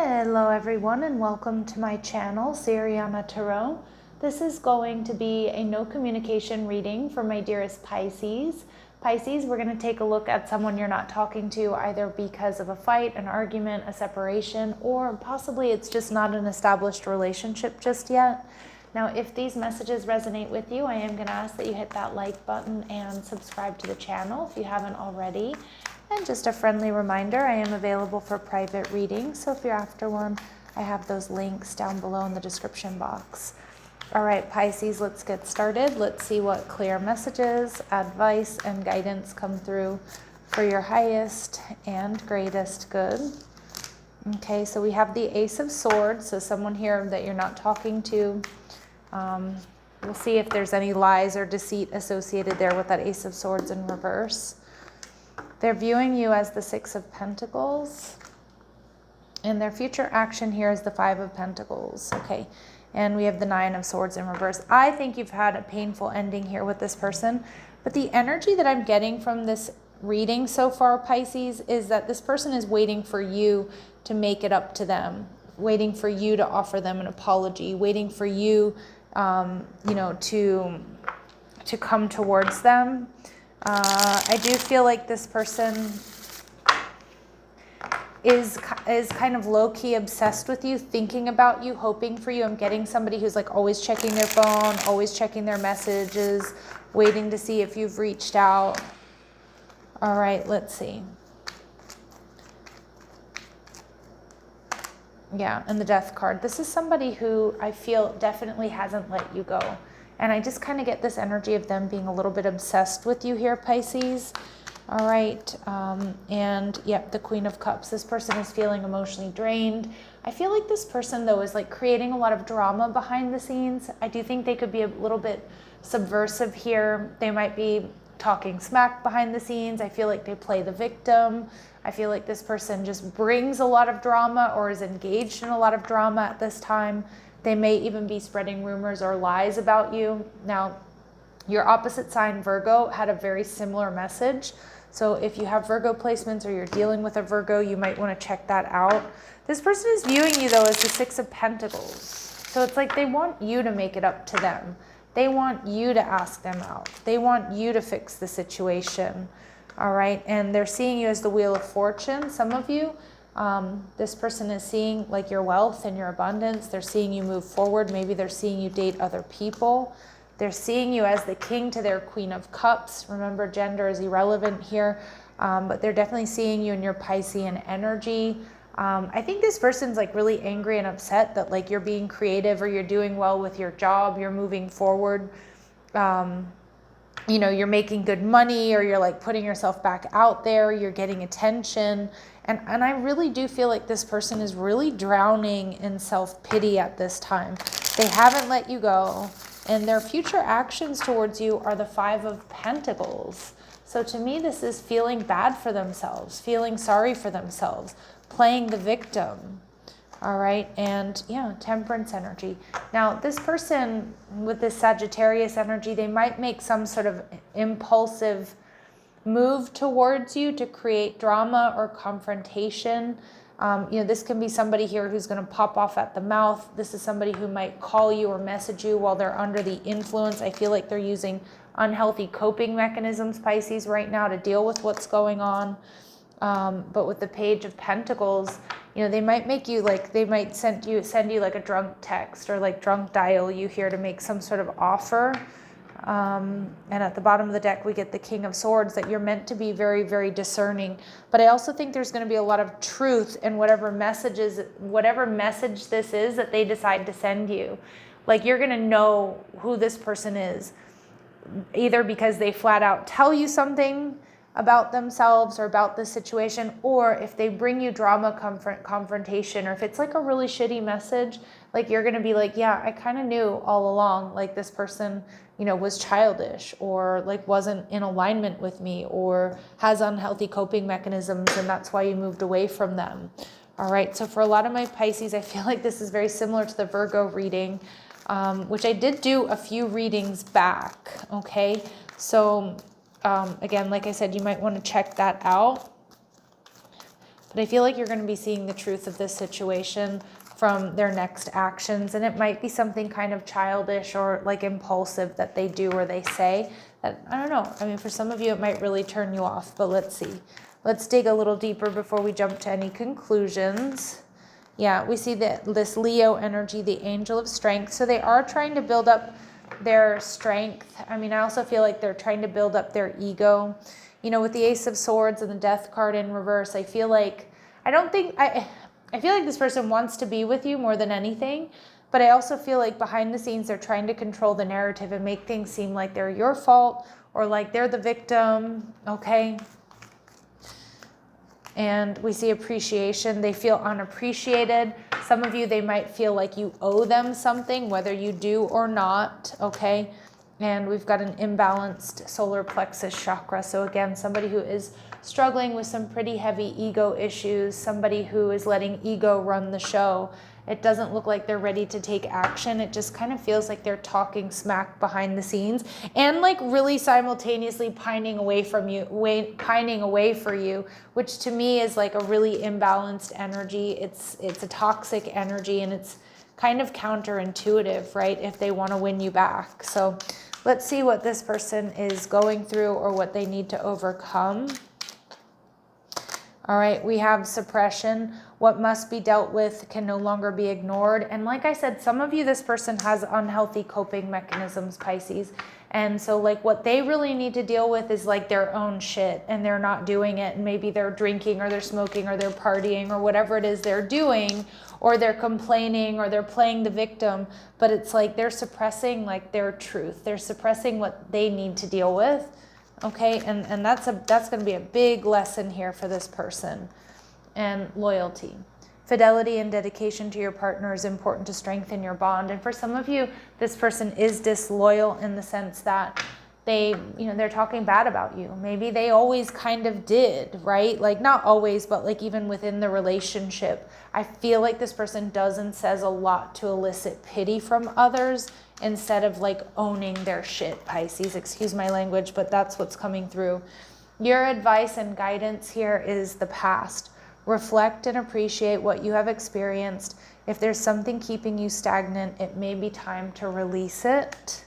Hello everyone and welcome to my channel, Siriana Tarot. This is going to be a no communication reading for my dearest Pisces. Pisces, we're going to take a look at someone you're not talking to either because of a fight, an argument, a separation, or possibly it's just not an established relationship just yet. Now, if these messages resonate with you, I am going to ask that you hit that like button and subscribe to the channel if you haven't already. And just a friendly reminder, I am available for private readings, so if you're after one, I have those links down below in the description box. All right, Pisces, let's get started. Let's see what clear messages, advice, and guidance come through for your highest and greatest good. Okay, so we have the Ace of Swords, so someone here that you're not talking to. We'll see if there's any lies or deceit associated there with that Ace of Swords in reverse. They're viewing you as the Six of Pentacles, and their future action here is the Five of Pentacles, okay? And we have the Nine of Swords in reverse. I think you've had a painful ending here with this person, but the energy that I'm getting from this reading so far, Pisces, is that this person is waiting for you to make it up to them, waiting for you to offer them an apology, waiting for you, to come towards them. I do feel like this person is kind of low-key obsessed with you, thinking about you, hoping for you. I'm getting somebody who's like always checking their phone, always checking their messages, waiting to see if you've reached out. All right, let's see. Yeah, and the Death card. This is somebody who I feel definitely hasn't let you go. And I just kind of get this energy of them being a little bit obsessed with you here, Pisces. All right. And yep, the Queen of Cups. This person is feeling emotionally drained. I feel like this person, though, is like creating a lot of drama behind the scenes. I do think they could be a little bit subversive here. They might be talking smack behind the scenes. I feel like they play the victim. I feel like this person just brings a lot of drama or is engaged in a lot of drama at this time. They may even be spreading rumors or lies about you. Now, your opposite sign, Virgo, had a very similar message. So if you have Virgo placements or you're dealing with a Virgo, you might want to check that out. This person is viewing you, though, as the Six of Pentacles. So it's like they want you to make it up to them. They want you to ask them out. They want you to fix the situation. All right. And they're seeing you as the Wheel of Fortune. Some of you, this person is seeing like your wealth and your abundance. They're seeing you move forward. Maybe they're seeing you date other people. They're seeing you as the king to their Queen of Cups. Remember, gender is irrelevant here, but they're definitely seeing you in your Piscean energy. I think this person's like really angry and upset that like you're being creative or you're doing well with your job, you're moving forward. You're making good money, or you're like putting yourself back out there, you're getting attention. And I really do feel like this person is really drowning in self-pity at this time. They haven't let you go, and their future actions towards you are the Five of Pentacles. So to me, this is feeling bad for themselves, feeling sorry for themselves, playing the victim. All right, and yeah, Temperance energy. Now, this person with this Sagittarius energy, they might make some sort of impulsive move towards you to create drama or confrontation. This can be somebody here who's going to pop off at the mouth. This is somebody who might call you or message you while they're under the influence. I feel like they're using unhealthy coping mechanisms, Pisces, right now to deal with what's going on. But with the Page of Pentacles, they might make you like, they might send you like a drunk text or like drunk dial you here to make some sort of offer. And at the bottom of the deck, we get the King of Swords, that you're meant to be very, very discerning. But I also think there's going to be a lot of truth in whatever message this is that they decide to send you. Like, you're going to know who this person is, either because they flat out tell you something about themselves or about the situation, or if they bring you drama, confrontation, or if it's like a really shitty message, like you're going to be like, yeah, I kind of knew all along, like this person, was childish or like wasn't in alignment with me or has unhealthy coping mechanisms, and that's why you moved away from them. All right. So for a lot of my Pisces, I feel like this is very similar to the Virgo reading, which I did do a few readings back. Okay. So again, like I said, you might want to check that out. But I feel like you're going to be seeing the truth of this situation from their next actions. And it might be something kind of childish or like impulsive that they do or they say that, I don't know. I mean, for some of you, it might really turn you off, but let's see. Let's dig a little deeper before we jump to any conclusions. Yeah, we see that this Leo energy, the angel of strength. So they are trying to build up their strength. I mean, I also feel like they're trying to build up their ego. You know, with the Ace of Swords and the Death card in reverse, I feel like, I feel like this person wants to be with you more than anything, but I also feel like behind the scenes, they're trying to control the narrative and make things seem like they're your fault or like they're the victim, okay? And we see appreciation. They feel unappreciated. Some of you, they might feel like you owe them something, whether you do or not, okay? And we've got an imbalanced solar plexus chakra. So again, somebody who is struggling with some pretty heavy ego issues, somebody who is letting ego run the show. It doesn't look like they're ready to take action. It just kind of feels like they're talking smack behind the scenes and like really simultaneously pining away for you, which to me is like a really imbalanced energy. It's a toxic energy, and it's kind of counterintuitive, right? If they want to win you back. So let's see what this person is going through or what they need to overcome. All right, we have suppression. What must be dealt with can no longer be ignored. And like I said, some of you, this person has unhealthy coping mechanisms, Pisces. And so like what they really need to deal with is like their own shit, and they're not doing it. And maybe they're drinking or they're smoking or they're partying or whatever it is they're doing, or they're complaining or they're playing the victim. But it's like they're suppressing like their truth. They're suppressing what they need to deal with. Okay, and that's going to be a big lesson here for this person. And loyalty. Fidelity and dedication to your partner is important to strengthen your bond. And for some of you, this person is disloyal in the sense that they're talking bad about you. Maybe they always kind of did, right? Like not always, but like even within the relationship. I feel like this person does and says a lot to elicit pity from others instead of like owning their shit, Pisces. Excuse my language, but that's what's coming through. Your advice and guidance here is the past. Reflect and appreciate what you have experienced. If there's something keeping you stagnant, it may be time to release it.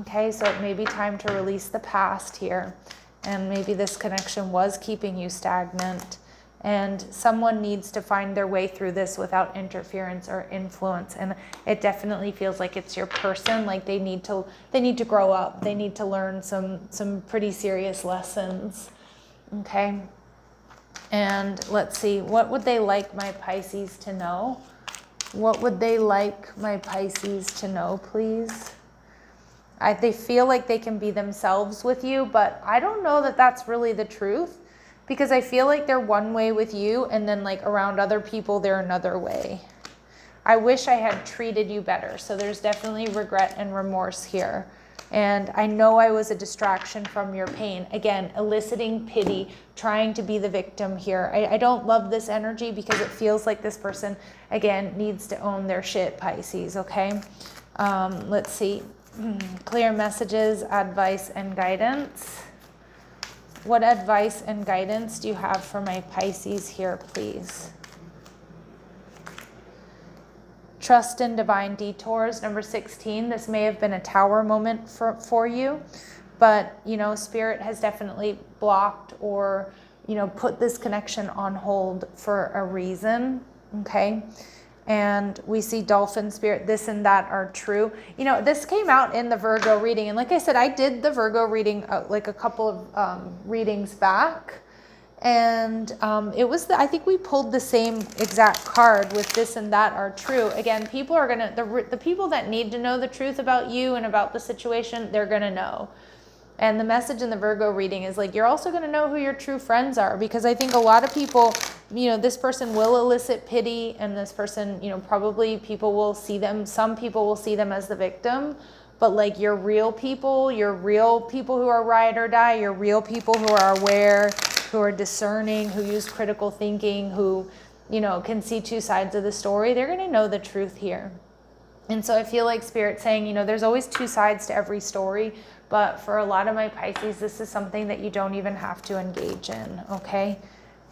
Okay, so it may be time to release the past here. And maybe this connection was keeping you stagnant. And someone needs to find their way through this without interference or influence. And it definitely feels like it's your person. Like they need to grow up. They need to learn some pretty serious lessons. Okay. And let's see, what would they like my Pisces to know? What would they like my Pisces to know, please? They feel like they can be themselves with you, but I don't know that that's really the truth, because I feel like they're one way with you, and then like around other people, they're another way. I wish I had treated you better. So there's definitely regret and remorse here. And I know I was a distraction from your pain. Again, eliciting pity, trying to be the victim here. I don't love this energy because it feels like this person, again, needs to own their shit, Pisces, okay? Let's see. Clear messages, advice, and guidance. What advice and guidance do you have for my Pisces here, please? Trust in divine detours, number 16. This may have been a tower moment for you, but, Spirit has definitely blocked or, put this connection on hold for a reason, okay? And we see dolphin spirit, this and that are true. This came out in the Virgo reading. And like I said, I did the Virgo reading like a couple of readings back. And it was, I think we pulled the same exact card with this and that are true. Again, people are going to, the people that need to know the truth about you and about the situation, they're going to know. And the message in the Virgo reading is like, you're also going to know who your true friends are, because I think a lot of people, this person will elicit pity, and this person, probably people will see them, some people will see them as the victim, but like your real people who are ride or die, your real people who are aware, who are discerning, who use critical thinking, who, can see two sides of the story, they're going to know the truth here. And so I feel like Spirit's saying, there's always two sides to every story, but for a lot of my Pisces, this is something that you don't even have to engage in, okay?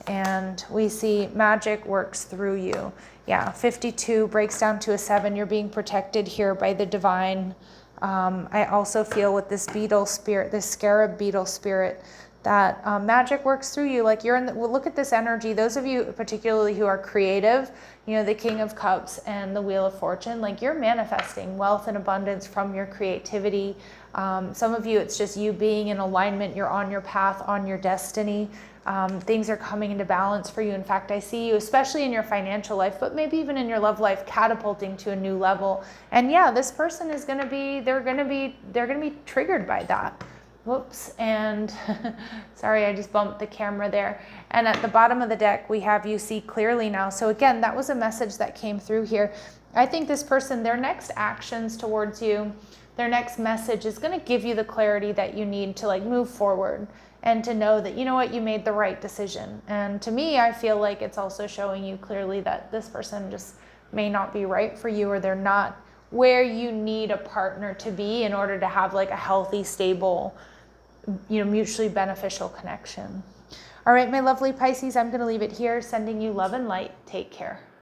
And we see magic works through you. Yeah, 52 breaks down to a 7. You're being protected here by the divine. I also feel with this beetle spirit, this scarab beetle spirit, that magic works through you. Like you're in the, well, look at this energy. Those of you particularly who are creative, you know, the King of Cups and the Wheel of Fortune, like you're manifesting wealth and abundance from your creativity. Some of you, it's just you being in alignment. You're on your path, on your destiny. Things are coming into balance for you. In fact, I see you, especially in your financial life, but maybe even in your love life, catapulting to a new level. And yeah, this person is going to be, they're going to be triggered by that. Whoops, and sorry, I just bumped the camera there. And at the bottom of the deck, we have you see clearly now. So again, that was a message that came through here. I think this person, their next actions towards you, their next message is going to give you the clarity that you need to like move forward and to know that, you know what, you made the right decision. And to me, I feel like it's also showing you clearly that this person just may not be right for you, or they're not where you need a partner to be in order to have like a healthy, stable, you know, mutually beneficial connection. All right, my lovely Pisces, I'm going to leave it here, sending you love and light. Take care.